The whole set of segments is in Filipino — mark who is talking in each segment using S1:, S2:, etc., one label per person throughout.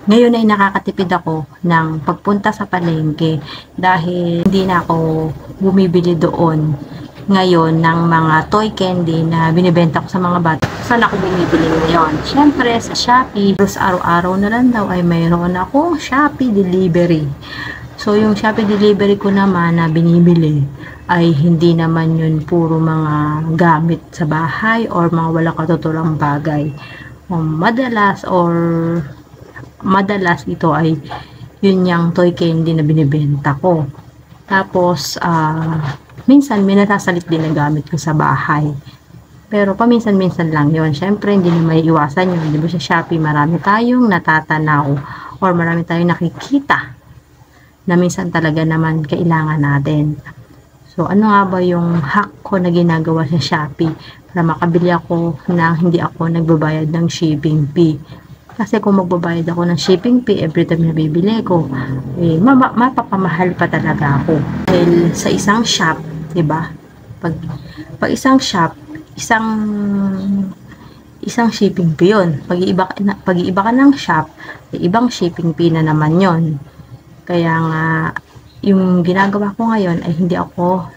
S1: Ngayon ay nakakatipid ako ng pagpunta sa palengke dahil hindi na ako bumibili doon ngayon ng mga toy candy na binibenta ko sa mga bata. Saan ako bumibili ngayon? Siyempre sa Shopee. Tapos araw-araw na lang daw ay mayroon akong Shopee delivery. So yung Shopee delivery ko naman na binibili ay hindi naman yun puro mga gamit sa bahay or mga wala katutulang bagay. Madalas ito ay yun yung toy candy na binibenta ko. Tapos minsan may natasalit din na gamit ko sa bahay. Pero paminsan-minsan lang yon. Syempre hindi na may iwasan yun. Di ba sa Shopee marami tayong natatanaw or marami tayong nakikita na minsan talaga naman kailangan natin. So ano nga ba yung hack ko na ginagawa sa Shopee para makabili ako na hindi ako nagbabayad ng shipping fee? Kasi kung magbabayad ako ng shipping fee every time na bibili ko, mapapamahal pa talaga ako. Dahil sa isang shop, 'di ba? Pag isang shop, isang shipping fee 'yon. Pag-iiba ka ng shop, ibang shipping fee na naman 'yon. Kaya nga yung ginagawa ko ngayon ay hindi ako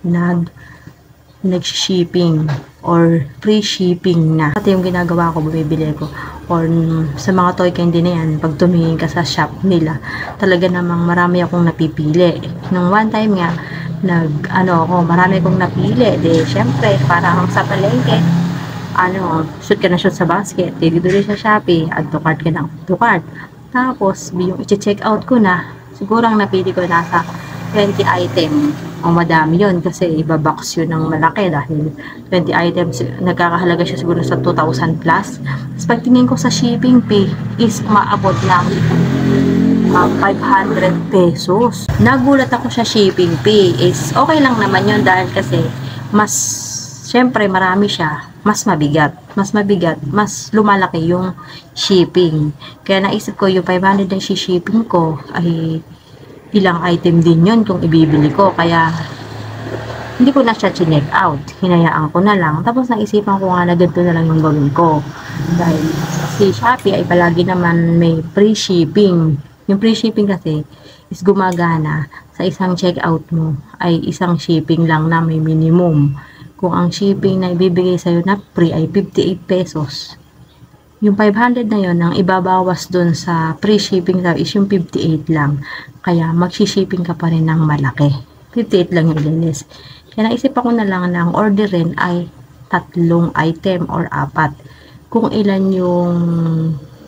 S1: nag-shipping or free shipping na. Pati yung ginagawa ko, bumibili ko or sa mga toy candy na yan, pag tumingin ka sa shop nila, talaga namang marami akong napipili. Nung one time nga, marami akong napili. De, syempre, parang sa palengke, shoot ka na shoot sa basket, dito sa Shopee, add to cart ka na, add to cart. Tapos, yung i-check out ko na, siguro ang napili ko nasa 20 item. O madami yun kasi ibabox yun ng malaki dahil 20 items, nagkakahalaga siya siguro sa 2,000 plus. Tapos pagtingin ko sa shipping fee is umaabot ng 500 pesos. Nagulat ako sa shipping fee. Is okay lang naman yun dahil kasi syempre marami siya, mas mabigat, mas lumalaki yung shipping. Kaya naisip ko yung 500 na shipping ko ay ilang item din yun kung ibibili ko. Kaya hindi ko na siya chinek out, hinayaan ko na lang. Tapos naisipan ko nga na ganito na lang yung gawin ko dahil si Shopee ay palagi naman may free shipping. Yung free shipping kasi is gumagana sa isang checkout mo ay isang shipping lang na may minimum. Kung ang shipping na ibibigay sa'yo na free ay 58 pesos, yung 500 na yun, ang ibabawas dun sa free shipping is yung 58 lang. Kaya magshi-shipping ka pa rin ng malaki. 58 lang yung linis. Kaya naisip ako na lang na ang orderin ay 3 item or 4. Kung ilan yung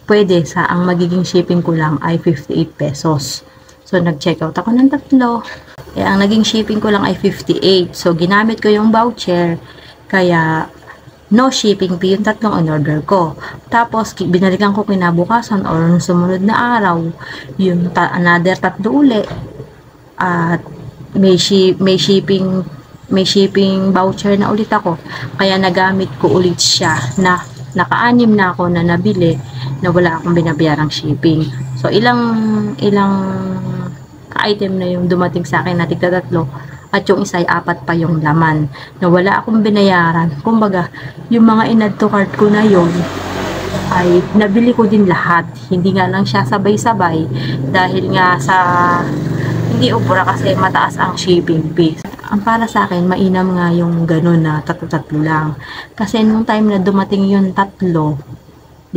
S1: pwede ang magiging shipping ko lang ay 58 pesos. So nag-check out ako ng 3. Kaya ang naging shipping ko lang ay 58. So ginamit ko yung voucher. Kaya no shipping fee yung 3 in-order ko. Tapos, binalikan ko kinabukasan or sumunod na araw, yung another 3 uli. At may shipping voucher na ulit ako. Kaya nagamit ko ulit siya na naka-anim na ako na nabili na wala akong binabayarang shipping. So, ilang item na yung dumating sa akin na tigda 3. At yung isa ay 4 pa yung laman na wala akong binayaran. Kumbaga, yung mga in-add to cart ko na yon ay nabili ko din lahat. Hindi nga lang siya sabay-sabay dahil nga hindi ubra kasi mataas ang shipping fee. Ang para sa akin, mainam nga yung ganun na 3 lang. Kasi nung time na dumating yung 3,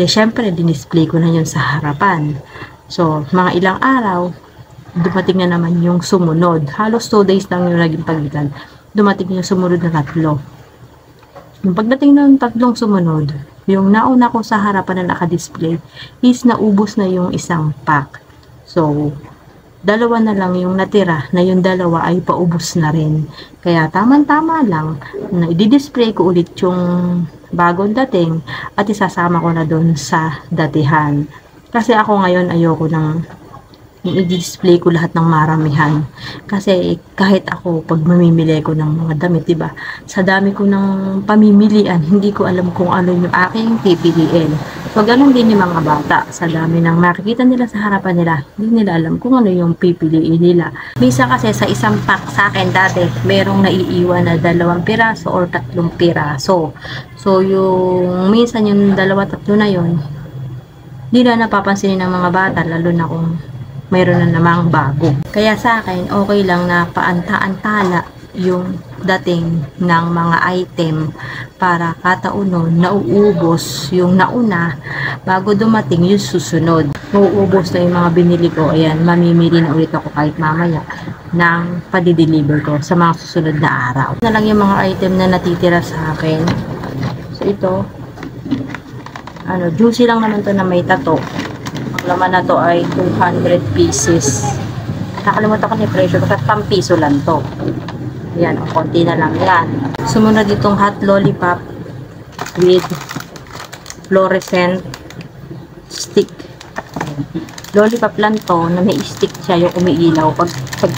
S1: syempre dinisplay ko na yun sa harapan. So, mga ilang araw, dumating na naman yung sumunod. Halos 2 days lang yung naging pagitan. Dumating yung sumunod na 3. Yung pagdating ng 3 sumunod, yung nauna ko sa harapan na naka-display is naubos na yung isang pack. So, 2 na lang yung natira na yung 2 ay paubos na rin. Kaya tamang-tama lang na i-display ko ulit yung bagong dating at isasama ko na doon sa datihan. Kasi ako ngayon ayoko ng i-display ko lahat ng maramihan. Kasi kahit ako pag mamimili ko ng mga damit, diba? Sa dami ko ng pamimilian, hindi ko alam kung ano yung aking pipiliin. So, ganun din yung mga bata. Sa dami ng makikita nila sa harapan nila, hindi nila alam kung ano yung pipiliin nila. Minsan kasi sa isang pack sa akin dati, merong naiiwan na 2 piraso or 3 piraso. So, yung minsan yung 2-3 na yun, Di na napapansinin ng mga bata, lalo na kung mayroon na namang bago. Kaya sa akin, okay lang na paanta-antala yung dating ng mga item para kataunon nauubos yung nauna bago dumating yung susunod. Mauubos na yung mga binili ko. Ayan, mamimili na ulit ako kahit mamaya ng padi-deliver ko sa mga susunod na araw. Na lang yung mga item na natitira sa akin. So ito, juicy lang naman to na may tato. Ang laman na to ay 200 pieces. Nakalimutan ko na yung presyo kasi 10 piso lang to. Yan, konti na lang yan. Sumunod itong hot lollipop with fluorescent stick. Lollipop lang to na may stick siya yung umiilaw pag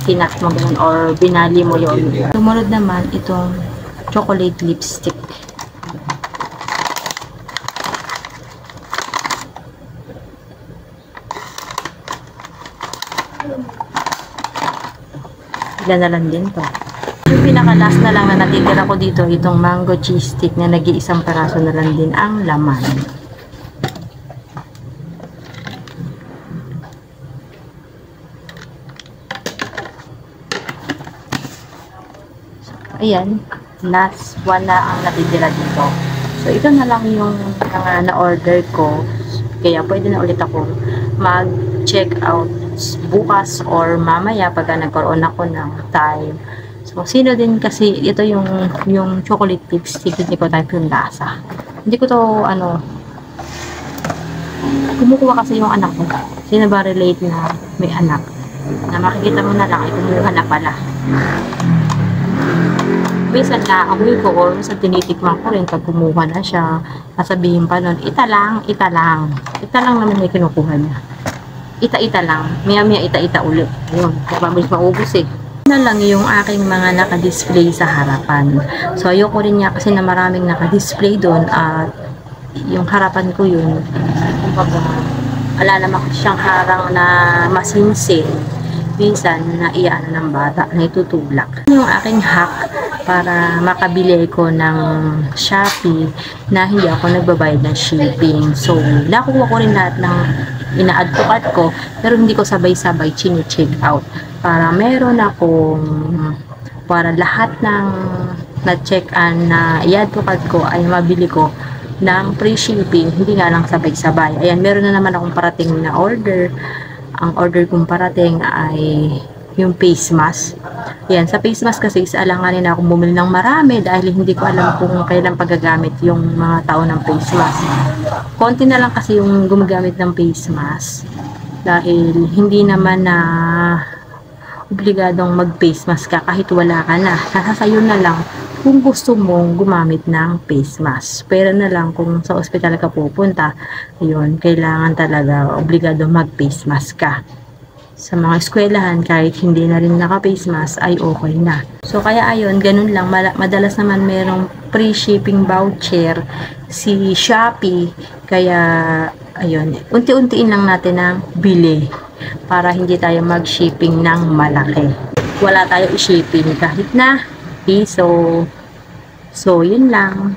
S1: kinak mo ganun or binali mo yung sumunod naman itong chocolate lipstick. Ilan na lang din to. Yung pinaka-last na lang na natitira ko dito, itong mango cheese stick na nag-iisang peraso na lang din ang laman. So, ayan, last one na ang natitira dito. So, ito na lang yung mga na-order ko. Kaya pwede na ulit ako mag-check out bukas or mamaya pag nagkaroon ako ng time. So, sino din kasi ito yung chocolate lipstick, hindi ko type yung lasa. Hindi ko to, kumukuha kasi yung anak ko. Sino ba relate na may anak? Na makikita mo na lang, ay kumuha na pala. Minsan na amoy ko or minsan tinitikman ko rin pag kumuha na siya. Sasabihin pa nun, ita lang. Ita lang naman may kinukuha niya. Ita lang. Maya ita ulit. Ayun, mabilis maubos eh. Na lang yung aking mga naka-display sa harapan. So, ayoko rin niya kasi na maraming naka-display doon at yung harapan ko yun, kumbaga, ala naman siyang harang na masinsin. Minsan, naiyan ng bata, na itutulak. Yung aking hack para makabili ko ng Shopee na hindi ako nagbabayad ng shipping. So, nakuha ko rin lahat ng ina-add to cart ko, pero hindi ko sabay-sabay chine-check out. Para meron akong, para lahat ng na-check-an na i-add to cart ko ay mabili ko ng free shipping, hindi nga lang sabay-sabay. Ayan, meron na naman akong parating na order. Ang order kong parating ay yung face mask. Ayan, sa face mask kasi alanganin na akong bumili ng marami dahil hindi ko alam kung kailan pagagamit yung mga tao ng face mask. Konti na lang kasi yung gumagamit ng face mask dahil hindi naman na obligadong mag-face mask ka kahit wala ka na. Nasa sayo na lang kung gusto mong gumamit ng face mask. Pero na lang kung sa ospital ka pupunta, yun, kailangan talaga obligado mag-face mask ka. Sa mga eskwelahan, kahit hindi na rin naka-face mask, ay okay na. So, kaya ayun, ganun lang. Madalas naman merong free shipping voucher si Shopee. Kaya, ayun, unti-untiin lang natin ang bili para hindi tayo mag-shipping ng malaki. Wala tayo i-shipping kahit na piso. So, yun lang.